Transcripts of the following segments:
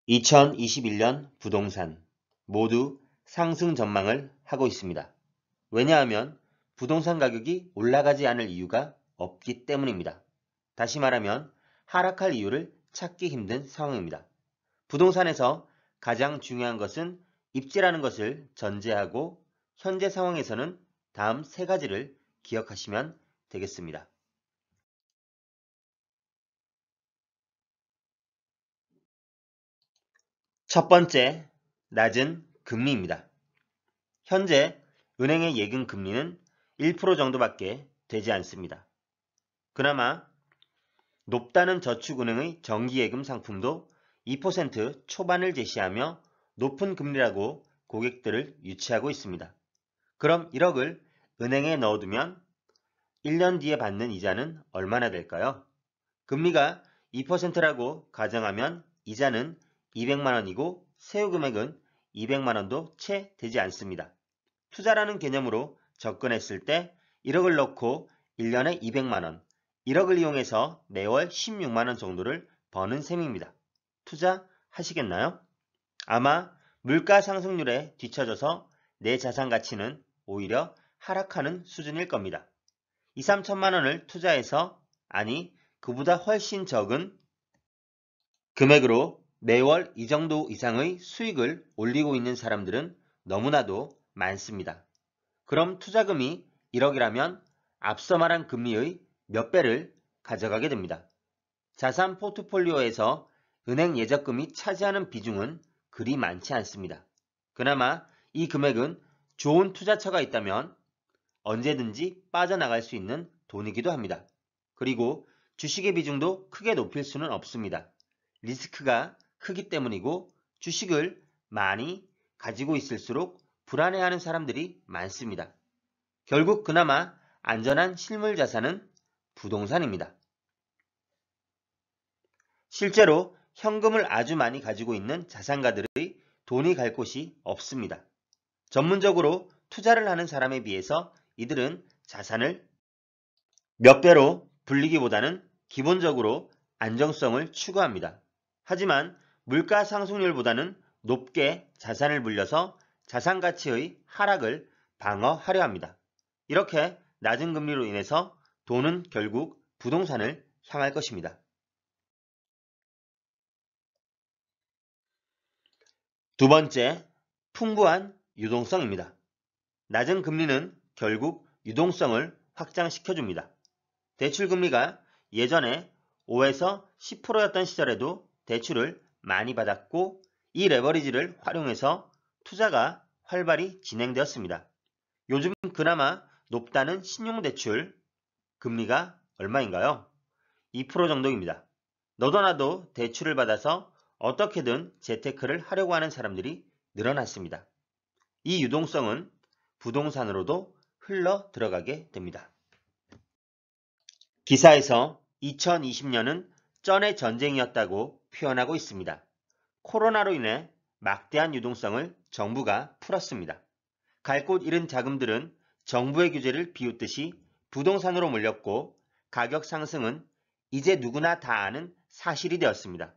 2021년 부동산 모두 상승 전망을 하고 있습니다. 왜냐하면 부동산 가격이 올라가지 않을 이유가 없기 때문입니다. 다시 말하면 하락할 이유를 찾기 힘든 상황입니다. 부동산에서 가장 중요한 것은 입지라는 것을 전제하고 현재 상황에서는 다음 세 가지를 기억하시면 되겠습니다. 첫 번째, 낮은 금리입니다. 현재 은행의 예금 금리는 1% 정도밖에 되지 않습니다. 그나마 높다는 저축은행의 정기예금 상품도 2% 초반을 제시하며 높은 금리라고 고객들을 유치하고 있습니다. 그럼 1억을 은행에 넣어두면 1년 뒤에 받는 이자는 얼마나 될까요? 금리가 2%라고 가정하면 이자는 200만 원이고 세후 금액은 200만 원도 채 되지 않습니다. 투자라는 개념으로 접근했을 때 1억을 넣고 1년에 200만 원, 1억을 이용해서 매월 16만 원 정도를 버는 셈입니다. 투자하시겠나요? 아마 물가 상승률에 뒤처져서 내 자산 가치는 오히려 하락하는 수준일 겁니다. 2, 3천만 원을 투자해서 그보다 훨씬 적은 금액으로 매월 이 정도 이상의 수익을 올리고 있는 사람들은 너무나도 많습니다. 그럼 투자금이 1억이라면 앞서 말한 금리의 몇 배를 가져가게 됩니다. 자산 포트폴리오에서 은행 예적금이 차지하는 비중은 그리 많지 않습니다. 그나마 이 금액은 좋은 투자처가 있다면 언제든지 빠져나갈 수 있는 돈이기도 합니다. 그리고 주식의 비중도 크게 높일 수는 없습니다. 리스크가 크기 때문이고 주식을 많이 가지고 있을수록 불안해하는 사람들이 많습니다. 결국 그나마 안전한 실물 자산은 부동산입니다. 실제로 현금을 아주 많이 가지고 있는 자산가들의 돈이 갈 곳이 없습니다. 전문적으로 투자를 하는 사람에 비해서 이들은 자산을 몇 배로 불리기보다는 기본적으로 안정성을 추구합니다. 하지만 물가 상승률보다는 높게 자산을 불려서 자산 가치의 하락을 방어하려 합니다. 이렇게 낮은 금리로 인해서 돈은 결국 부동산을 향할 것입니다. 두 번째, 풍부한 유동성입니다. 낮은 금리는 결국 유동성을 확장시켜줍니다. 대출금리가 예전에 5에서 10%였던 시절에도 대출을 많이 받았고 이 레버리지를 활용해서 투자가 활발히 진행되었습니다. 요즘 그나마 높다는 신용대출 금리가 얼마인가요? 2% 정도입니다. 너도나도 대출을 받아서 어떻게든 재테크를 하려고 하는 사람들이 늘어났습니다. 이 유동성은 부동산으로도 흘러 들어가게 됩니다. 기사에서 2020년은 쩐의 전쟁이었다고 표현하고 있습니다. 코로나로 인해 막대한 유동성을 정부가 풀었습니다. 갈 곳 잃은 자금들은 정부의 규제를 비웃듯이 부동산으로 몰렸고 가격 상승은 이제 누구나 다 아는 사실이 되었습니다.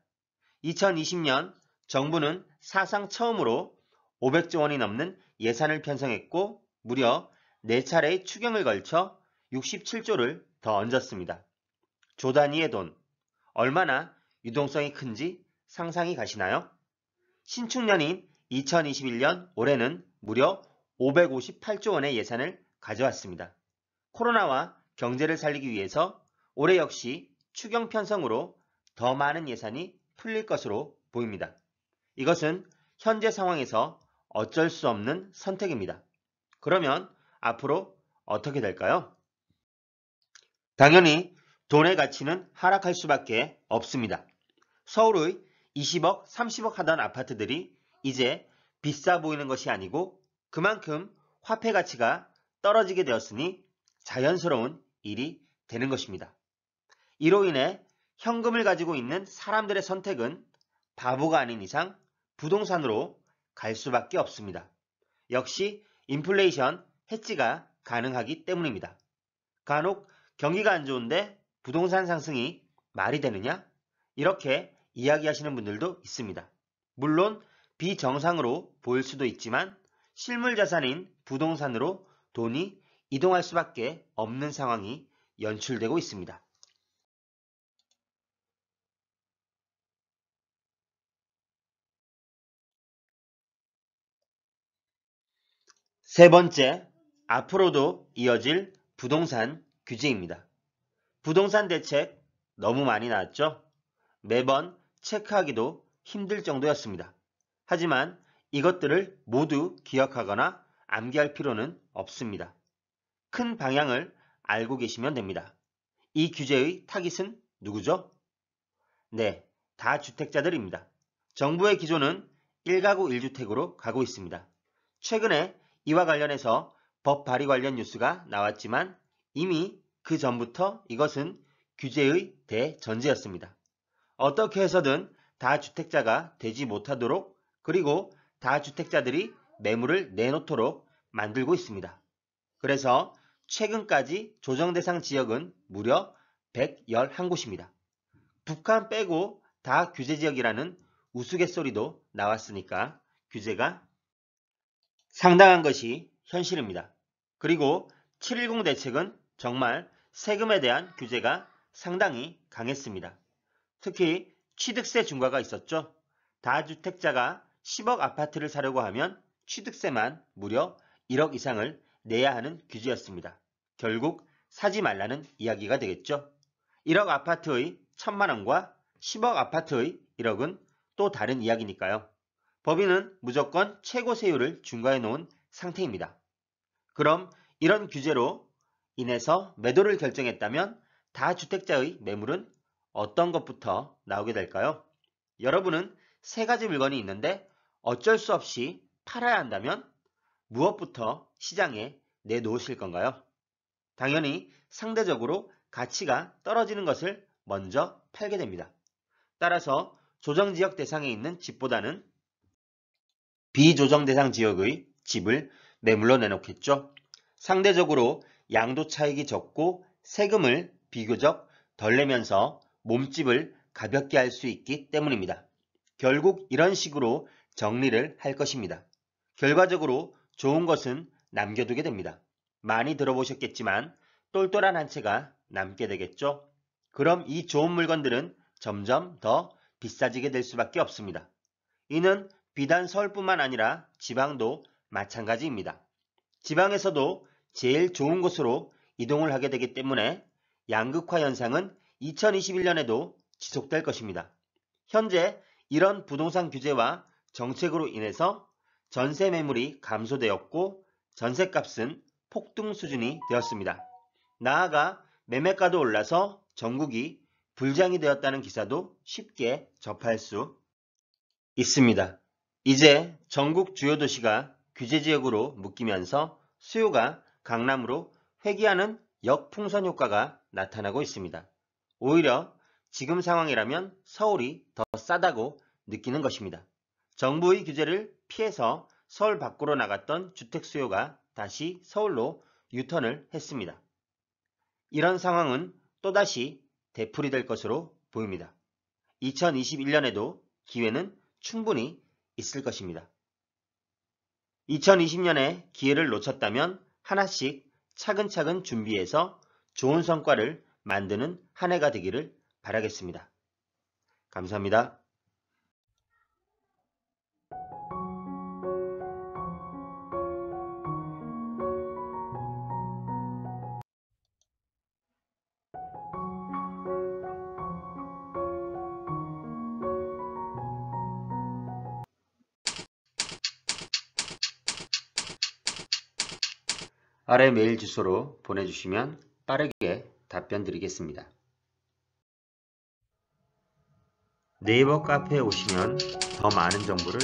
2020년 정부는 사상 처음으로 500조 원이 넘는 예산을 편성했고 무려 4차례의 추경을 걸쳐 67조를 더 얹었습니다. 조 단위의 돈, 얼마나 유동성이 큰지 상상이 가시나요? 신축년인 2021년 올해는 무려 558조 원의 예산을 가져왔습니다. 코로나와 경제를 살리기 위해서 올해 역시 추경 편성으로 더 많은 예산이 풀릴 것으로 보입니다. 이것은 현재 상황에서 어쩔 수 없는 선택입니다. 그러면 앞으로 어떻게 될까요? 당연히 돈의 가치는 하락할 수밖에 없습니다. 서울의 20억, 30억 하던 아파트들이 이제 비싸 보이는 것이 아니고 그만큼 화폐 가치가 떨어지게 되었으니 자연스러운 일이 되는 것입니다. 이로 인해 현금을 가지고 있는 사람들의 선택은 바보가 아닌 이상 부동산으로 갈 수밖에 없습니다. 역시 인플레이션 해지가 가능하기 때문입니다. 간혹 경기가 안 좋은데 부동산 상승이 말이 되느냐? 이렇게 이야기하시는 분들도 있습니다. 물론 비정상으로 보일 수도 있지만 실물 자산인 부동산으로 돈이 이동할 수밖에 없는 상황이 연출되고 있습니다. 세 번째, 앞으로도 이어질 부동산 규제입니다. 부동산 대책 너무 많이 나왔죠? 매번 체크하기도 힘들 정도였습니다. 하지만 이것들을 모두 기억하거나 암기할 필요는 없습니다. 큰 방향을 알고 계시면 됩니다. 이 규제의 타깃은 누구죠? 네, 다주택자들입니다. 정부의 기조는 1가구 1주택으로 가고 있습니다. 최근에 이와 관련해서 법 발의 관련 뉴스가 나왔지만 이미 그 전부터 이것은 규제의 대전제였습니다. 어떻게 해서든 다주택자가 되지 못하도록 그리고 다주택자들이 매물을 내놓도록 만들고 있습니다. 그래서 최근까지 조정 대상 지역은 무려 111곳입니다. 북한 빼고 다 규제 지역이라는 우스갯소리도 나왔으니까 규제가 상당한 것이 현실입니다. 그리고 710 대책은 정말 세금에 대한 규제가 상당히 강했습니다. 특히 취득세 중과가 있었죠. 다주택자가 10억 아파트를 사려고 하면 취득세만 무려 1억 이상을 내야 하는 규제였습니다. 결국 사지 말라는 이야기가 되겠죠. 1억 아파트의 1000만 원과 10억 아파트의 1억은 또 다른 이야기니까요. 법인은 무조건 최고 세율을 중과해 놓은 상태입니다. 그럼 이런 규제로 인해서 매도를 결정했다면 다주택자의 매물은 어떤 것부터 나오게 될까요? 여러분은 세 가지 물건이 있는데 어쩔 수 없이 팔아야 한다면 무엇부터 시장에 내놓으실 건가요? 당연히 상대적으로 가치가 떨어지는 것을 먼저 팔게 됩니다. 따라서 조정지역 대상에 있는 집보다는 비조정 대상 지역의 집을 매물로 내놓겠죠. 상대적으로 양도 차익이 적고 세금을 비교적 덜 내면서 몸집을 가볍게 할 수 있기 때문입니다. 결국 이런 식으로 정리를 할 것입니다. 결과적으로 좋은 것은 남겨두게 됩니다. 많이 들어보셨겠지만 똘똘한 한 채가 남게 되겠죠. 그럼 이 좋은 물건들은 점점 더 비싸지게 될 수밖에 없습니다. 이는 비단 서울뿐만 아니라 지방도 마찬가지입니다. 지방에서도 제일 좋은 곳으로 이동을 하게 되기 때문에 양극화 현상은 2021년에도 지속될 것입니다. 현재 이런 부동산 규제와 정책으로 인해서 전세 매물이 감소되었고 전세값은 폭등 수준이 되었습니다. 나아가 매매가도 올라서 전국이 불장이 되었다는 기사도 쉽게 접할 수 있습니다. 이제 전국 주요 도시가 규제지역으로 묶이면서 수요가 강남으로 회귀하는 역풍선 효과가 나타나고 있습니다. 오히려 지금 상황이라면 서울이 더 싸다고 느끼는 것입니다. 정부의 규제를 피해서 서울 밖으로 나갔던 주택 수요가 다시 서울로 유턴을 했습니다. 이런 상황은 또다시 되풀이될 것으로 보입니다. 2021년에도 기회는 충분히 있을 것입니다. 2020년에 기회를 놓쳤다면 하나씩 차근차근 준비해서 좋은 성과를 만드는 한 해가 되기를 바라겠습니다. 감사합니다. 아래 메일 주소로 보내주시면 빠르게 답변 드리겠습니다. 네이버 카페에 오시면 더 많은 정보를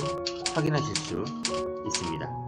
확인하실 수 있습니다.